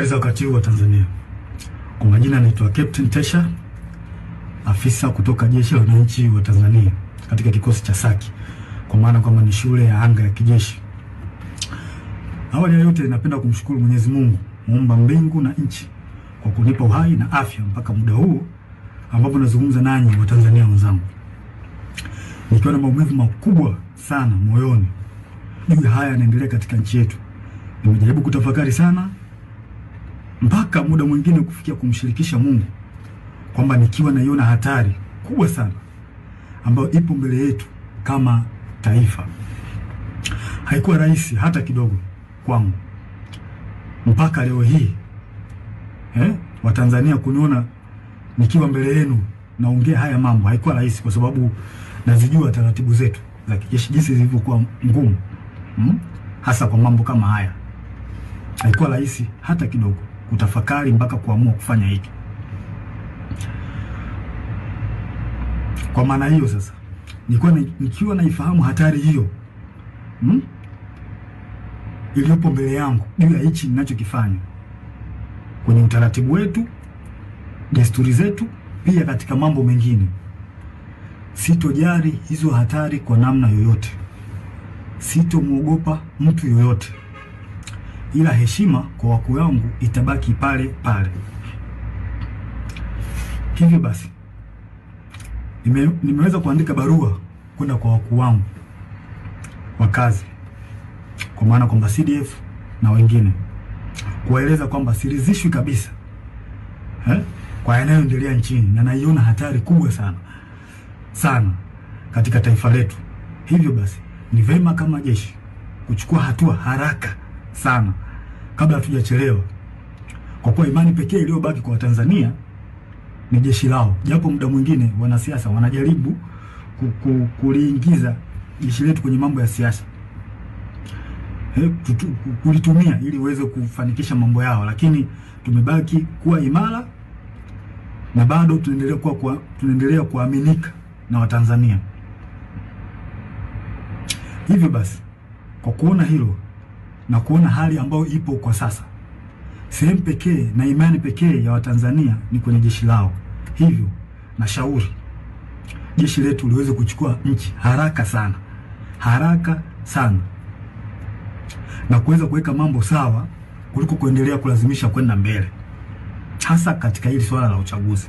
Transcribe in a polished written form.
Habari za wakati huu wa Tanzania. Kwa majina anaitwa Captain Tesha, afisa kutoka Jeshi la Wananchi wa Tanzania katika kikosi cha Saki, kwa maana kwamba ni shule ya anga ya kijeshi. Awali ya yote napenda kumshukuru Mwenyezi Mungu, muumba mbingu na nchi, kwa kunipa uhai na afya mpaka muda huu ambapo nazungumza nanyi wa Tanzania wenzangu. Nikiwa na maumivu makubwa sana moyoni juu haya yanaendelea katika nchi yetu. Nimejaribu kutafakari sana mpaka muda mwingine kufikia kumshirikisha Mungu kwamba nikiwa naiona hatari kubwa sana ambayo ipo mbele yetu kama taifa. Haikuwa rahisi hata kidogo kwangu mpaka leo hii Watanzania kuniona nikiwa mbele yenu naongea haya mambo. Haikuwa rahisi kwa sababu nazijua taratibu zetu za kijeshi jinsi zilivyokuwa ngumu, hasa kwa mambo kama haya. Haikuwa rahisi hata kidogo kutafakari mpaka kuamua kufanya hiki. Kwa maana hiyo sasa, nikiwa naifahamu hatari hiyo iliyopo mbele yangu juu ya hichi ninachokifanya kwenye utaratibu wetu, desturi zetu, pia katika mambo mengine, sitojali hizo hatari kwa namna yoyote. Sitomwogopa mtu yoyote, ila heshima kwa wakuu wangu itabaki pale pale. Hivyo basi nimeweza kuandika barua kwenda kwa wakuu wangu wa kazi, kwa maana kwamba CDF na wengine, kuwaeleza kwamba siridhishwi kabisa kwa yanayoendelea nchini na naiona hatari kubwa sana katika taifa letu. Hivyo basi ni vema kama jeshi kuchukua hatua haraka sana kabla hatujachelewa, kwa kuwa imani pekee iliyobaki kwa Tanzania ni jeshi lao. Japo muda mwingine wanasiasa wanajaribu kuliingiza jeshi letu kwenye mambo ya siasa, kulitumia ili uweze kufanikisha mambo yao, lakini tumebaki kuwa imara na bado tunaendelea kuaminika na Watanzania. Hivyo basi, kwa kuona hilo na kuona hali ambayo ipo kwa sasa, sehemu pekee na imani pekee ya Watanzania ni kwenye jeshi lao. Hivyo nashauri jeshi letu liweze kuchukua nchi haraka sana na kuweza kuweka mambo sawa kuliko kuendelea kulazimisha kwenda mbele, hasa katika hili swala la uchaguzi.